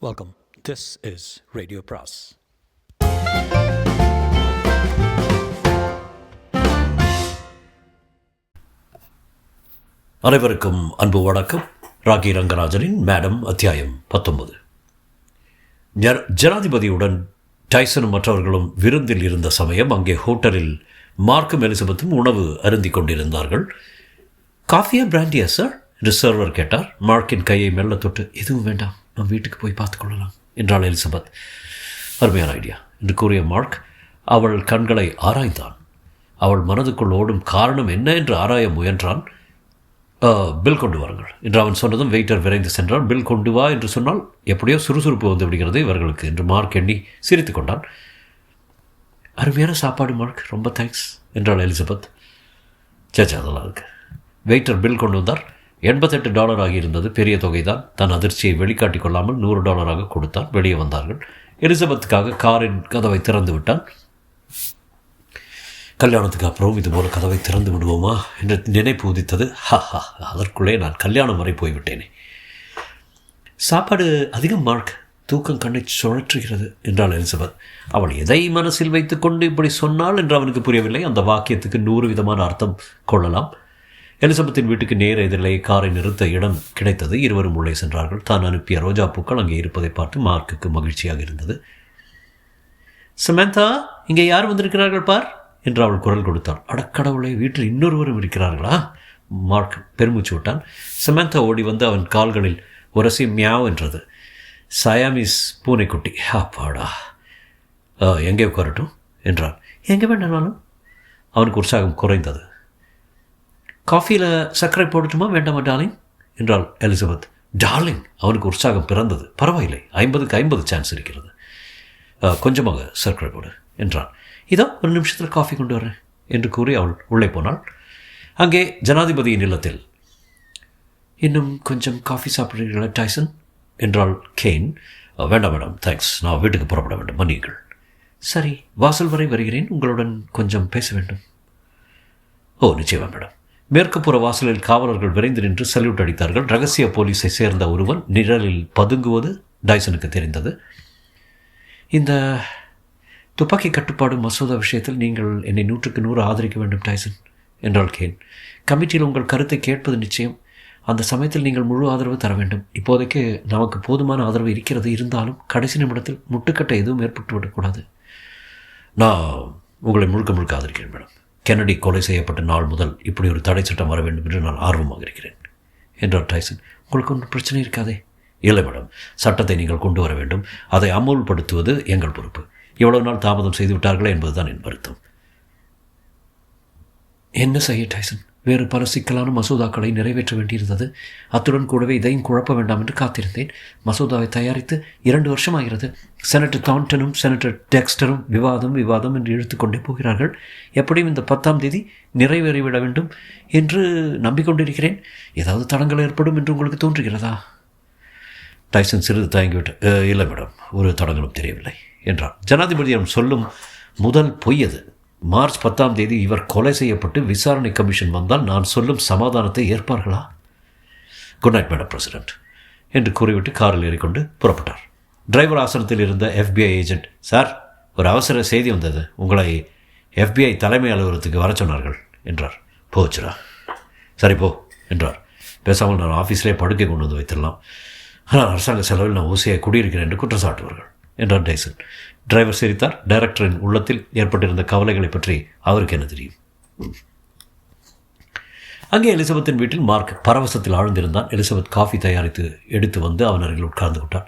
Welcome. This is Radio Pras. அனைவருக்கும் அன்பு வணக்கம். ராகி ரங்கராஜனின் மேடம் அத்தியாயம் 19. ஜனாதிபதியுடன் டைசனும் மற்றவர்களும் விருந்தில் இருந்த சமயம் அங்கே ஹோட்டலில் மார்க்கும் எலிசபெத்தும் உணவு அருந்தி கொண்டிருந்தார்கள். காஃபியா பிராண்டியா சார் என்று சர்வர் கேட்டார். மார்க்கின் கையை மெல்ல தொட்டு, எதுவும் வேண்டாம், நம் வீட்டுக்கு போய் பார்த்துக்கொள்ளலாம் என்றாள் எலிசபெத். அருமையான ஐடியா என்று கூறிய மார்க் அவள் கண்களை ஆராய்ந்தான். அவள் மனதுக்குள் ஓடும் காரணம் என்ன என்று ஆராய முயன்றான். பில் கொண்டு வாருங்கள் என்று அவன் சொன்னதும் வெயிட்டர் விரைந்து சென்றான். பில் கொண்டு வா என்று சொன்னால் எப்படியோ சுறுசுறுப்பு வந்து விடுகிறது இவர்களுக்கு என்று மார்க் எண்ணி சிரித்து கொண்டான். அருமையான சாப்பாடு மார்க், ரொம்ப தேங்க்ஸ் என்றாள் எலிசபெத். சேச்சா, அதெல்லாம் இருக்கு. வெயிட்டர் பில் கொண்டு வந்தார். $88 ஆகியிருந்தது. பெரிய தொகைதான். தன் அதிர்ச்சியை வெளிக்காட்டி கொள்ளாமல் $100 கொடுத்தான். வெளியே வந்தார்கள். எலிசபெத்துக்காக காரின் கதவை திறந்து விட்டான். கல்யாணத்துக்கு அப்புறம் இதுபோல் கதவை திறந்து விடுவோமா என்று நினைப்பு உதித்தது. அதற்குள்ளே நான் கல்யாணம் வரை போய்விட்டேனே. சாப்பாடு அதிகம் மார்க், தூக்கம் கண்ணை சுழற்றுகிறது என்றாள் எலிசபெத். அவள் எதை மனசில் வைத்துக்கொண்டு இப்படி சொன்னாள் என்று அவனுக்கு புரியவில்லை. அந்த வாக்கியத்துக்கு 100 விதமான அர்த்தம் கொள்ளலாம். எலிசபெத்தின் வீட்டுக்கு நேர எதிரிலே காரை நிறுத்த இடம் கிடைத்தது. இருவரும் உள்ளே சென்றார்கள். தான் அனுப்பிய ரோஜா பூக்கள் அங்கே இருப்பதை பார்த்து மார்க்குக்கு மகிழ்ச்சியாக இருந்தது. சமந்தா, இங்கே யார் வந்திருக்கிறார்கள் பார் என்று அவள் குரல் கொடுத்தாள். அடக்கடவுளை, வீட்டில் இன்னொருவரும் இருக்கிறார்களா? மார்க் பெருமூச்சு விட்டான். சமந்தா ஓடி வந்து அவன் கால்களில் உரசி மியாவ் என்றது. சயாமிஸ் பூனைக்குட்டி. அப்பாடா, எங்கே உட்காரட்டும் என்றான். எங்கே வேண்டானாலும். அவனுக்கு உற்சாகம் குறைந்தது. காஃபியில் சர்க்கரை போடட்டுமா வேண்டாமா டார்லிங் என்றாள் எலிசபெத். டார்லிங், அவனுக்கு உற்சாகம் பிறந்தது. பரவாயில்லை, 50க்கு 50 சான்ஸ் இருக்கிறது. கொஞ்சமாக சர்க்கரை போடு என்றான். இதோ ஒரு நிமிஷத்தில் காஃபி கொண்டு வரேன் என்று கூறி அவள் உள்ளே போனாள். அங்கே ஜனாதிபதியின் இல்லத்தில், இன்னும் கொஞ்சம் காஃபி சாப்பிடுறீர்களா டைசன் என்றாள் கெயின். வேண்டாம் மேடம், தேங்க்ஸ், நான் வீட்டுக்கு புறப்பட வேண்டும், மன்னியுங்கள். சரி, வாசல் வரை வருகிறேன், உங்களுடன் கொஞ்சம் பேச வேண்டும். ஓ, நிச்சயமா மேடம். மேற்குப்புற வாசலில் காவலர்கள் விரைந்து நின்று சல்யூட் அடித்தார்கள். ரகசிய போலீஸை சேர்ந்த ஒருவன் நிழலில் பதுங்குவது டைசனுக்கு தெரிந்தது. இந்த துப்பாக்கி கட்டுப்பாடு மசோதா விஷயத்தில் நீங்கள் என்னை 100க்கு 100 ஆதரிக்க வேண்டும் டைசன் என்றாள் கேன். கமிட்டியில் உங்கள் கருத்தை கேட்பது நிச்சயம். அந்த சமயத்தில் நீங்கள் முழு ஆதரவு தர வேண்டும். இப்போதைக்கு நமக்கு போதுமான ஆதரவு இருக்கிறது. இருந்தாலும் கடைசி நிமிடத்தில் முட்டுக்கட்டை எதுவும் ஏற்பட்டுவிடக்கூடாது. நான் உங்களை முழுக்க முழுக்க ஆதரிக்கிறேன் மேடம். கென்னடி கொலை செய்யப்பட்ட நாள் முதல் இப்படி ஒரு தடை சட்டம் வர வேண்டும் என்று நான் ஆர்வமாக இருக்கிறேன் என்றார் டைசன். உங்களுக்கு ஒன்றும் பிரச்சனை இருக்காதே? இல்லை மேடம், சட்டத்தை நீங்கள் கொண்டு வர வேண்டும். அதை அமுல்படுத்துவது எங்கள் பொறுப்பு. எவ்வளவு நாள் தாமதம் செய்து விட்டார்களே என்பதுதான் என் வருத்தம். என்ன செய்ய டைசன்? வேறு பல சிக்கலான மசோதாக்களை நிறைவேற்ற வேண்டியிருந்தது. அத்துடன் கூடவே இதையும் குழப்ப வேண்டாம் என்று காத்திருந்தேன். மசோதாவை தயாரித்து 2 வருஷமாகிறது. செனட்டர் தான்டனும் செனட்டர் டெக்ஸ்டரும் விவாதம் என்று இழுத்துக்கொண்டே போகிறார்கள். எப்படியும் இந்த 10ஆம் தேதி நிறைவேறிவிட வேண்டும் என்று நம்பிக்கொண்டிருக்கிறேன். ஏதாவது தடங்கள் ஏற்படும் என்று உங்களுக்கு தோன்றுகிறதா? டைசன் சிறிது தயங்கிவிட்டு, இல்லை மேடம், ஒரு தடங்களும் தெரியவில்லை என்றான். ஜனாதிபதியிடம் சொல்லும் முதல் பொய் அது. மார்ச் 10ஆம் தேதி இவர் கொலை செய்யப்பட்டு விசாரணை கமிஷன் வந்தால் நான் சொல்லும் சமாதானத்தை ஏற்பார்களா? குட் நைட் மேடம் பிரசிடென்ட் என்று கூறிவிட்டு காரில் ஏறிக்கொண்டு புறப்பட்டார். டிரைவர் ஆசனத்தில் இருந்த FBI ஏஜென்ட், சார், ஒரு அவசர செய்தி வந்தது, உங்களை FBI தலைமை அலுவலகத்துக்கு வர சொன்னார்கள் என்றார். போச்சுரா, சரி போ என்றார். பேசாமல் நான் ஆஃபீஸ்லேயே படுக்கை கொண்டு வந்து வைத்திடலாம். ஆனால் அரசாங்க செலவில் நான் ஊசியை குடியிருக்கிறேன் என்று குற்றம் சாட்டுவார்கள் என்றார் டைசன். டிரைவர் சிரித்தார். டைரக்டரின் உள்ளத்தில் ஏற்பட்டிருந்த கவலைகளை பற்றி அவருக்கு என்ன தெரியும்? அங்கே எலிசபெத்தின் வீட்டில் மார்க் பரவசத்தில் ஆழ்ந்திருந்தான். எலிசபெத் காஃபி தயாரித்து எடுத்து வந்து அவன் அருகில் உட்கார்ந்து விட்டான்.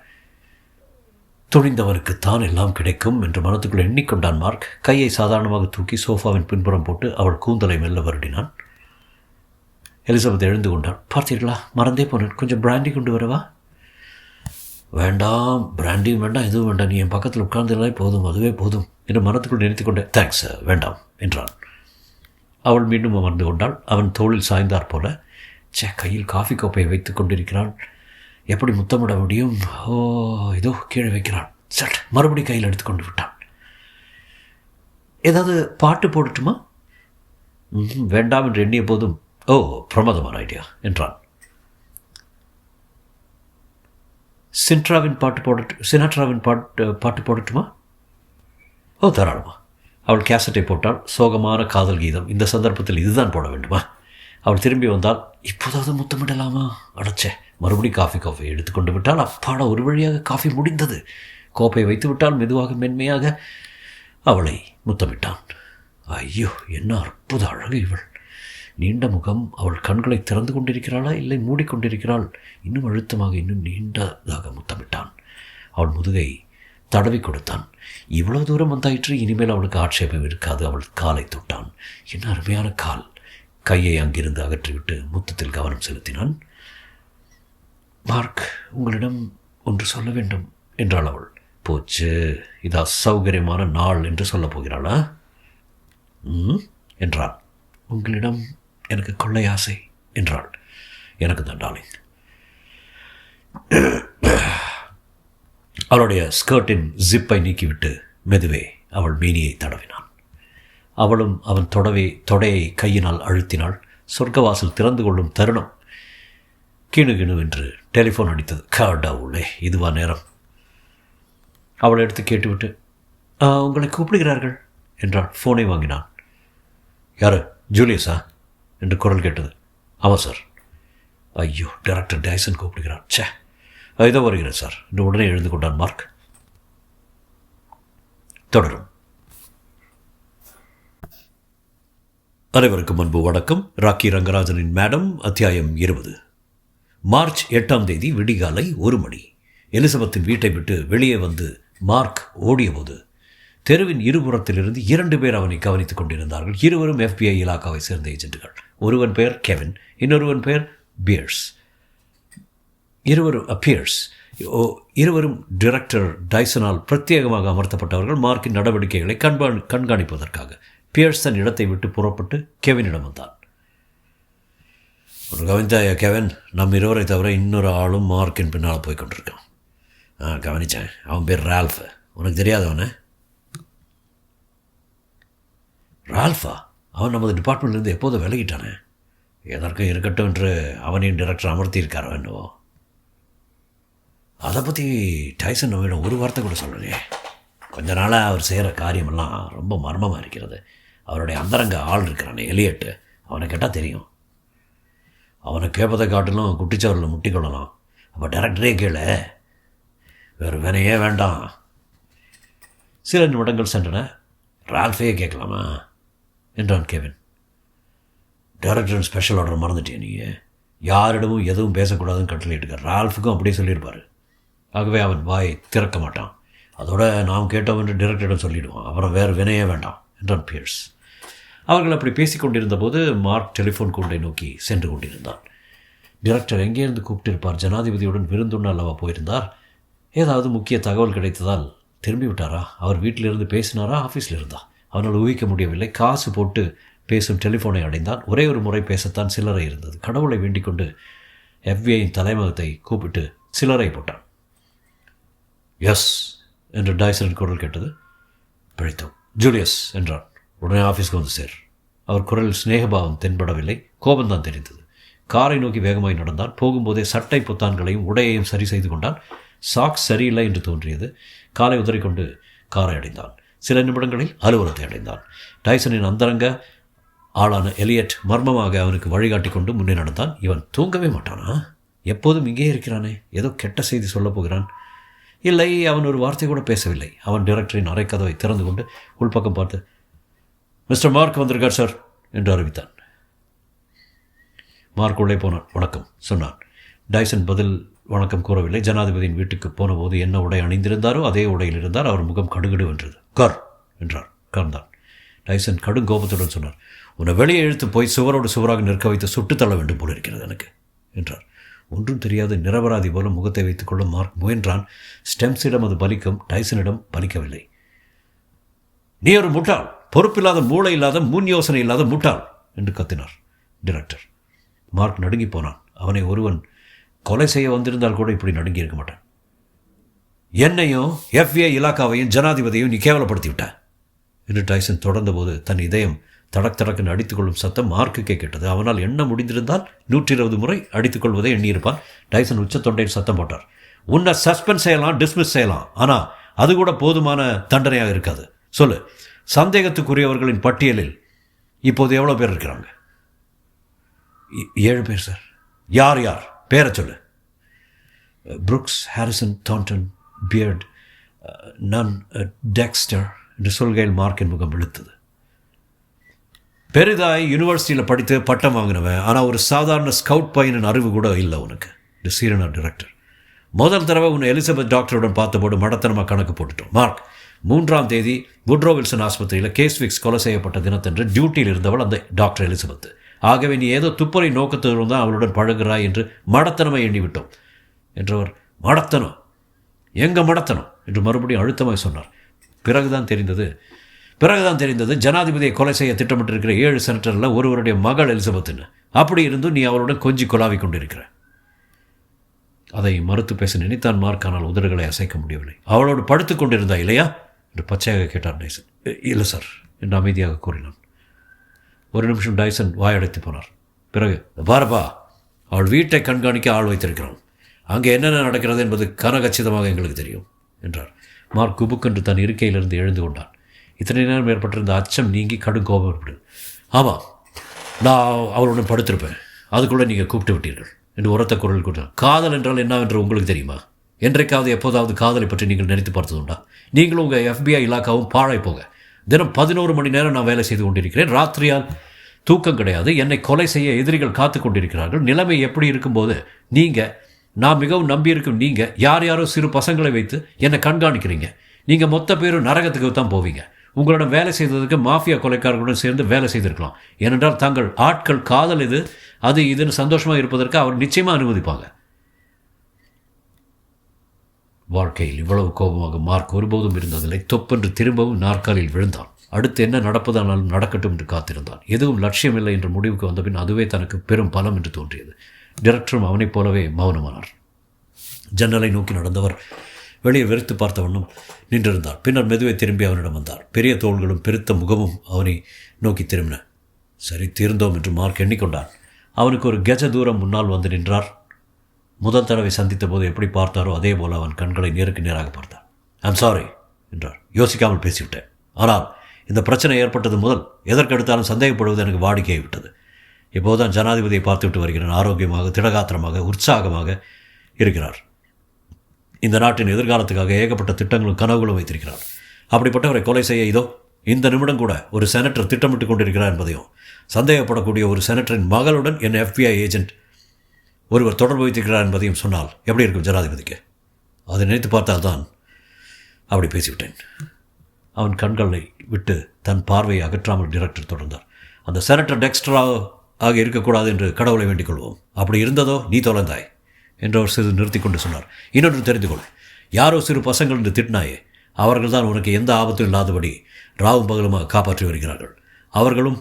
துணிந்தவருக்கு தான் எல்லாம் கிடைக்கும் என்று மனத்துக்குள் எண்ணிக்கொண்டான் மார்க். கையை சாதாரணமாக தூக்கி சோஃபாவின் பின்புறம் போட்டு அவள் கூந்தலை மெல்ல வருடினான். எலிசபெத் எழுந்து கொண்டான். பார்த்தீர்களா, மறந்தே போனேன், கொஞ்சம் பிராண்டி கொண்டு வரவா? வேண்டாம், பிராண்டியும் வேண்டாம், எதுவும் வேண்டாம், நீ என் பக்கத்தில் உட்கார்ந்தாலே போதும், அதுவே போதும் என்று மனத்துக்குள் நினைத்து கொண்டே, தேங்க்ஸ், வேண்டாம் என்றான். அவள் மீண்டும் அமர்ந்து கொண்டாள். அவன் தோளில் சாய்ந்தார் போல. கையில் காஃபி கோப்பையை வைத்து கொண்டிருக்கிறாள். எப்படி முத்தமிட முடியும்? ஓ, இதோ கீழே வைக்கிறாள். சட், மறுபடி கையில் எடுத்துக்கொண்டு விட்டான். ஏதாவது பாட்டு போடட்டுமா? வேண்டாம் என்று எண்ணிய போதும், ஓ, பிரமாதமான ஐடியா என்றான். சினாட்ராவின் பாட்டு போடட்டுமா? ஓ, தாராளமா. அவள் கேசட்டை போட்டால். சோகமான காதல் கீதம். இந்த சந்தர்ப்பத்தில் இதுதான் போட வேண்டுமா? அவள் திரும்பி வந்தால், இப்போதாவது முத்தமிடலாமா? அடைச்சே. மறுபடியும் காஃபி எடுத்துக்கொண்டு விட்டால். அப்பாடா, ஒரு வழியாக காஃபி முடிந்தது. கோப்பை வைத்து விட்டால் மெதுவாக மென்மையாக அவளை முத்தமிட்டான். ஐயோ, என்ன அற்புத அழகு இவள்! நீண்ட முகம். அவள் கண்களை திறந்து கொண்டிருக்கிறாளா இல்லை மூடிக்கொண்டிருக்கிறாள்? இன்னும் அழுத்தமாக, இன்னும் நீண்டதாக முத்தமிட்டான். அவள் முதுகை தடவி கொடுத்தான். இவ்வளவு தூரம் வந்தாயிற்று, இனிமேல் அவளுக்கு ஆட்சேபம் இருக்காது. அவள் காலை தொட்டான். என்ன அருமையான கால்! கையை அங்கிருந்து அகற்றிவிட்டு முத்தத்தில் கவனம் செலுத்தினான். மார்க், உங்களிடம் ஒன்று சொல்ல வேண்டும் என்றாள் அவள். போச்சு, இது அசௌகரியமான நாள் என்று சொல்லப் போகிறாளா? என்றான். உங்களிடம் எனக்கு கொள்ளை ஆசை என்றாள். எனக்கு தான் டார்லிங். அவளுடைய ஸ்கர்ட்டின் ஜிப்பை நீக்கிவிட்டு மெதுவே அவள் மேனியை தடவினான். அவளும் அவன் தொடையை கையினால் அழுத்தினாள். சொர்க்கவாசல் திறந்து கொள்ளும் தருணம். கிணு என்று டெலிஃபோன் அடித்தது. கடவுளே, இதுவா நேரம்? அவளை எடுத்து கேட்டுவிட்டு, உங்களை கூப்பிடுகிறார்கள் என்றாள். ஃபோனை வாங்கினான். யார்? ஜூலியஸா என்று குரல் கேட்டது. ஆமாம் சார். ஐயோ, டைரக்டர் டைசன் கூப்பிடுகிறார். சே, இதோ வருகிறேன் சார் என்று உடனே எழுந்து கொண்டான் மார்க். தொடரும். அனைவருக்கும் அன்பு வணக்கம். ராக்கி ரங்கராஜனின் மேடம், அத்தியாயம் 20. மார்ச் 8ஆம் தேதி விடிகாலை 1 மணி. எலிசபெத்தின் வீட்டை விட்டு வெளியே வந்து மார்க் ஓடியபோது தெருவின் இருபுறத்திலிருந்து 2 பேர் அவனை கவனித்துக் கொண்டிருந்தார்கள். இருவரும் FBI இலாக்காவை சேர்ந்த ஏஜென்ட்டுகள். ஒருவன் பெயர் கெவின், இன்னொருவன் பெயர் பியர்ஸ். இருவரும் டைரக்டர் டைசனால் பிரத்யேகமாக அமர்த்தப்பட்டவர்கள். மார்க்கின் நடவடிக்கைகளை கண்காணிப்பதற்காக. பியர்ஸ் தன் இடத்தை விட்டு புறப்பட்டு கெவினிடம் வந்தான். ஒரு கவனித்தாயா கெவின்? நம் இருவரை தவிர இன்னொரு ஆளும் மார்க்கின் பின்னால் போய் கொண்டிருக்கான். கவனித்தேன். அவன் பேர் ரால்ஃப். உனக்கு தெரியாதவனே? ரால்ஃபா? அவன் நமது டிபார்ட்மெண்ட்லேருந்து எப்போதும் விலகிட்டானே. எதற்கும் இருக்கட்டும் என்று அவனையும் டைரக்டர் அமர்த்தியிருக்காரோ என்னவோ. அதை பற்றி டைசன் நம்மிடம் ஒரு வார்த்தை கூட சொல்லலையே. கொஞ்ச நாளாக அவர் செய்கிற காரியமெல்லாம் ரொம்ப மர்மமாக இருக்கிறது. அவருடைய அந்தரங்க ஆள் இருக்கிறானே, எலியட்டு, அவனை கேட்டால் தெரியும். அவனை கேட்பதை காட்டிலும் குட்டிச்சவரில் முட்டிக்கொள்ளலாம். அப்போ டைரக்டரே கேளு, வேறு வேணையே வேண்டாம். சில நிமிடங்கள் சென்றன. ரால்ஃபையே கேட்கலாமா என்றான் கெவின். டைரக்டர் ஸ்பெஷல் ஆர்டர் மறந்துட்டேன். நீங்கள் யாரிடமும் எதுவும் பேசக்கூடாதுன்னு கட்டளையிட்டுக்க. ரால்ஃபுக்கும் அப்படியே சொல்லியிருப்பார். ஆகவே அவன் வாயை திறக்க மாட்டான். அதோட நாம் கேட்டோம் என்று டைரக்டரிடம் சொல்லிவிடுவான். அப்புறம் வேறு வினையே வேண்டாம் என்றான் பியர்ஸ். அவர்கள் அப்படி பேசிக் கொண்டிருந்த போது மார்க் டெலிஃபோன் கூண்டை நோக்கி சென்று கொண்டிருந்தான். டைரக்டர் எங்கேருந்து கூப்பிட்டிருப்பார்? ஜனாதிபதியுடன் விருந்துண்ண அல்லவா போயிருந்தார்? ஏதாவது முக்கிய தகவல் கிடைத்ததால் திரும்பி விட்டாரா? அவர் வீட்டிலிருந்து பேசினாரா, ஆஃபீஸில் இருந்தா? அவனால் ஊகிக்க முடியவில்லை. காசு போட்டு பேசும் டெலிஃபோனை அடைந்தான். ஒரே ஒரு முறை பேசத்தான் சில்லறை இருந்தது. கடவுளை வேண்டிக் கொண்டு FBIயின் தலைமையகத்தை கூப்பிட்டு சில்லறை போட்டான். எஸ் என்று டைசன் குரல் கேட்டது. பிழைத்தோம். ஜூலியஸ் என்றான். உடனே ஆஃபீஸ்க்கு வந்து சேர். அவர் குரலில் சிநேகபாவம் தென்படவில்லை, கோபம்தான் தெரிந்தது. காரை நோக்கி வேகமாய் நடந்தான். போகும்போதே சட்டை பொத்தான்களையும் உடையையும் சரி செய்து கொண்டான். சாக்ஸ் சரியில்லை என்று தோன்றியது. காலை உதறிக்கொண்டு காரை அடைந்தான். சில நிமிடங்களில் அலுவலகத்தை அடைந்தான். டைசனின் அந்தரங்க ஆளான எலியட் மர்மமாக அவனுக்கு வழிகாட்டி கொண்டு முன்னே நடந்தான். இவன் தூங்கவே மாட்டானா? எப்போதும் இங்கே இருக்கிறானே. ஏதோ கெட்ட செய்தி சொல்லப் போகிறான். இல்லை, அவன் ஒரு வார்த்தை கூட பேசவில்லை. அவன் டைரக்டரின் அறைக்கதவை திறந்து கொண்டு உள்பக்கம் பார்த்து, மிஸ்டர் மார்க் வந்திருக்கார் சார் என்று அறிவித்தான். மார்க் உள்ளே போனான். வணக்கம் சொன்னான். டைசன் பதில் வணக்கம் கூறவில்லை. ஜனாதிபதியின் வீட்டுக்கு போன போது என்ன உடை அணிந்திருந்தாரோ அதே உடையில் இருந்தார். அவர் முகம் கடுகடு வென்றது. கார் என்றார். கார்ந்தான். டைசன் கடும் கோபத்துடன் சொன்னார், உன்னை வெளியே இழுத்து போய் சுவரோடு சுவராக நிற்க வைத்து சுட்டுத்தள்ள வேண்டும் போல இருக்கிறது எனக்கு என்றார். ஒன்றும் தெரியாத நிரபராதி போல முகத்தை வைத்துக் கொள்ள மார்க் முயன்றான். ஸ்டெம்ஸிடம் அது பலிக்கும், டைசனிடம் பலிக்கவில்லை. நீ ஒரு முட்டாள், பொறுப்பில்லாத, மூளை இல்லாத, முன் யோசனை இல்லாத முட்டாள் என்று கத்தினார் டைரக்டர். மார்க் நடுங்கி போனான். அவனை ஒருவன் கொலை செய்ய வந்திருந்தால் கூட இப்படி நடுங்கி இருக்க மாட்டான். என்னையும் FBI இலாக்காவையும் ஜனாதிபதியையும் நீ கேவலப்படுத்தி விட்ட என்று டைசன் தொடர்ந்தபோது தன் இதயம் தடக் தடக்குன்னு அடித்துக்கொள்ளும் சத்தம் மார்க்குக்கே கேட்டது. அவனால் எண்ண முடிந்திருந்தால் 120 முறை அடித்துக்கொள்வதை எண்ணியிருப்பான். டைசன் உச்ச தொண்டையில் சத்தம் போட்டார். உன்னை சஸ்பெண்ட் செய்யலாம், டிஸ்மிஸ் செய்யலாம். ஆனால் அது கூட போதுமான தண்டனையாக இருக்காது. சொல்லு, சந்தேகத்துக்குரியவர்களின் பட்டியலில் இப்போது எவ்வளோ பேர் இருக்கிறாங்க? 7 பேர் சார். யார் யார்? பேரை சொல்லு. புரூக்ஸ், ஹாரிசன், தான்டன், பியர்ட், நன், டெக்ஸ்டர் என்று சொல்கையில் மார்க்கின் முகம் விழுத்தது. பெரிதாய் யூனிவர்சிட்டியில் படித்து பட்டம் வாங்கினவன், ஆனால் ஒரு சாதாரண ஸ்கவுட் பையனின் அறிவு கூட இல்லை உனக்கு. இந்த சீரனர் டைரக்டர், முதல் தடவை உன்னை எலிசபெத் டாக்டருடன் பார்த்தபோது மடத்தனமாக கணக்கு போட்டுட்டோம். மார்க், 3ஆம் தேதி வுட்ரோ வில்சன் ஆஸ்பத்திரியில் கேஸ்விக்ஸ் கொலை செய்யப்பட்ட தினத்தன்று டியூட்டியில் இருந்தவள் அந்த டாக்டர் எலிசபெத். ஆகவே நீ ஏதோ துப்பறை நோக்கத்தோடு தான் அவளுடன் பழகுறாய் என்று மடத்தனமை எண்ணிவிட்டோம் என்றவர். மடத்தனம்? எங்க மடத்தனம் என்று மறுபடியும் அழுத்தமாக சொன்னார். பிறகுதான் தெரிந்தது ஜனாதிபதியை கொலை செய்ய திட்டமிட்டிருக்கிற 7 செனட்டரில் ஒருவருடைய மகள் எலிசபெத்னு. அப்படி இருந்தும் நீ அவளுடன் கொஞ்சி கொலாவிக் கொண்டிருக்கிற. அதை மறுத்து பேச நினைத்தான் மார்க், ஆனால் உதடுகளை அசைக்க முடியவில்லை. அவளோடு படுத்து கொண்டிருந்தா இல்லையா என்று பச்சையாக கேட்டார் டைசன். இல்லை சார் என்று அமைதியாக கூறினான். ஒரு நிமிஷம் டைசன் வாயடைத்து போனார். பிறகு, பாரப்பா, அவள் வீட்டை கண்காணிக்க ஆள் வைத்திருக்கிறான். அங்கே என்னென்ன நடக்கிறது என்பது கனகச்சிதமாக எங்களுக்கு தெரியும் என்றார். மார்க் குபுக்கென்று தன் இருக்கையிலிருந்து எழுந்து கொண்டான். இத்தனை நேரம் ஏற்பட்டிருந்த அச்சம் நீங்கி கடும் கோபம் ஏற்பட்டது. ஆமாம், நான் அவளுடன் படுத்திருப்பேன், அதுக்குள்ளே நீங்கள் கூப்பிட்டு விட்டீர்கள் என்று உரத்த குரல் கூறினார். காதல் என்றால் என்னவென்று உங்களுக்கு தெரியுமா? என்றைக்காவது எப்போதாவது காதலை பற்றி நீங்கள் நினைத்து பார்த்ததுண்டா? நீங்களும் உங்கள் FBI இலாக்காவும் பாழாய் போக. தினம் 11 மணி நேரம் நான் வேலை செய்து கொண்டிருக்கிறேன். ராத்திரியால் தூக்கம் கிடையாது. என்னை கொலை செய்ய எதிரிகள் காத்து கொண்டிருக்கிறார்கள். நிலைமை எப்படி இருக்கும்போது நான் மிகவும் நம்பியிருக்கும் நீங்கள் யாரோ சிறு பசங்களை வைத்து என்னை கண்காணிக்கிறீங்க. நீங்கள் மொத்த பேரும் நரகத்துக்கு தான் போவீங்க. உங்களிடம் வேலை செய்ததுக்கு மாஃபியா கொலைக்காரர்களுடன் சேர்ந்து வேலை செய்திருக்கலாம். ஏனென்றால் தங்கள் ஆட்கள் காதல் இதுன்னு சந்தோஷமாக இருப்பதற்கு அவர் நிச்சயமாக அனுமதிப்பாங்க. வாழ்க்கையில் இவ்வளவு கோபமாக மார்க் ஒருபோதும் இருந்ததில்லை. தொப்பென்று திரும்பவும் நாற்காலில் விழுந்தான். அடுத்து என்ன நடப்பதானாலும் நடக்கட்டும் என்று காத்திருந்தான். எதுவும் லட்சியமில்லை என்ற முடிவுக்கு வந்தபின் அதுவே தனக்கு பெரும் பலம் என்று தோன்றியது. டைரக்டரும் அவனைப் போலவே மௌனமானார். ஜன்னலை நோக்கி நடந்தவர் வெளியே வெறுத்து பார்த்த வண்ணம் நின்றிருந்தார். பின்னர் மெதுவை திரும்பி அவனிடம் வந்தார். பெரிய தோள்களும் பெருத்த முகமும் அவனை நோக்கி திரும்பின. சரி, தீர்ந்தோம் என்று மார்க் எண்ணிக்கொண்டான். அவனுக்கு ஒரு கஜ தூரம் முன்னால் வந்து நின்றார். முதல் தடவை சந்தித்த போது எப்படி பார்த்தாரோ அதே போல் அவன் கண்களை நேருக்கு நேராக பார்த்தார். ஐம் சாரி என்றார். யோசிக்காமல் பேசிவிட்டேன். ஆனால் இந்த பிரச்சனை ஏற்பட்டது முதல் எதற்கெடுத்தாலும் சந்தேகப்படுவது எனக்கு வாடிக்கையாகிவிட்டது. இப்போதுதான் ஜனாதிபதியை பார்த்துவிட்டு வருகிறேன். ஆரோக்கியமாக, திடகாத்திரமாக, உற்சாகமாக இருக்கிறார். இந்த நாட்டின் எதிர்காலத்துக்காக ஏகப்பட்ட திட்டங்களும் கனவுகளும் வைத்திருக்கிறார். அப்படிப்பட்டவரை கொலை செய்ய இதோ இந்த நிமிடம் கூட ஒரு செனட்டர் திட்டமிட்டு கொண்டிருக்கிறார் என்பதையும், சந்தேகப்படக்கூடிய ஒரு செனட்டரின் மகளுடன் என் FBI ஏஜென்ட் ஒருவர் தொடர்பு வைத்திருக்கிறார் என்பதையும் சொன்னால் எப்படி இருக்கும் ஜனாதிபதிக்கு? அதை நினைத்து பார்த்தால்தான் அப்படி பேசிவிட்டேன். அவன் கண்களை விட்டு தன் பார்வையை அகற்றாமல் டைரக்டர் தொடர்ந்தார். அந்த செனட்டர் டெக்ஸ்டராக இருக்கக்கூடாது என்று கடவுளை வேண்டிக் கொள்வோம். அப்படி இருந்ததோ நீ தொலைந்தாய் என்று அவர் சிறிது நிறுத்தி கொண்டு சொன்னார். இன்னொன்று தெரிந்து கொள், யாரோ சிறு பசங்கள் என்று திட்டினாயே, அவர்கள் தான் உனக்கு எந்த ஆபத்தும் இல்லாதபடி ராவும் பகலுமாக காப்பாற்றி வருகிறார்கள். அவர்களும்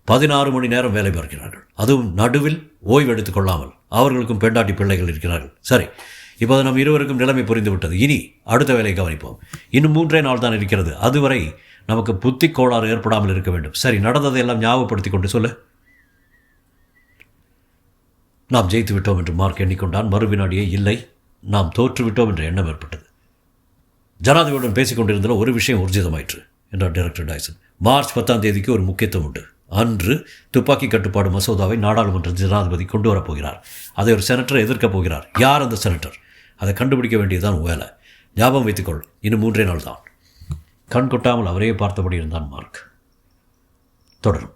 16 மணி நேரம் வேலை பார்க்கிறார்கள், அதுவும் நடுவில் ஓய்வு எடுத்துக் கொள்ளாமல். அவர்களுக்கும் பெண்டாட்டி பிள்ளைகள் இருக்கிறார்கள். சரி, இப்போது நம் இருவருக்கும் நிலைமை புரிந்துவிட்டது. இனி அடுத்த வேலையை கவனிப்போம். இன்னும் 3 நாள் தான் இருக்கிறது. அதுவரை நமக்கு புத்தி கோளாறு ஏற்படாமல் இருக்க வேண்டும். சரி, நடந்ததை எல்லாம் ஞாபகப்படுத்தி கொண்டு சொல்லு. நாம் ஜெயித்து விட்டோம் என்று மார்க் எண்ணிக்கொண்டான். மறுவினாடியே இல்லை, நாம் தோற்றுவிட்டோம் என்ற எண்ணம் ஏற்பட்டது. ஜனாதிபதியுடன் பேசிக் கொண்டிருந்த ஒரு விஷயம் ஊர்ஜிதமாயிற்று என்றார் டைரக்டர் டைசன். மார்ச் 10ஆம் தேதிக்கு ஒரு முக்கியத்துவம் உண்டு. அன்று துப்பாக்கி கட்டுப்பாடு மசோதாவை நாடாளுமன்ற ஜனாதிபதி கொண்டு வரப்போகிறார். அதை ஒரு செனட்டர் எதிர்க்கப் போகிறார். யார் அந்த செனட்டர்? அதை கண்டுபிடிக்க வேண்டியதுதான் வேலை. ஞாபகம் வைத்துக்கொள், இன்னும் 3 நாள் தான். கண் கொட்டாமல் அவரையே பார்த்தபடி இருந்தான் மார்க். தொடரும்.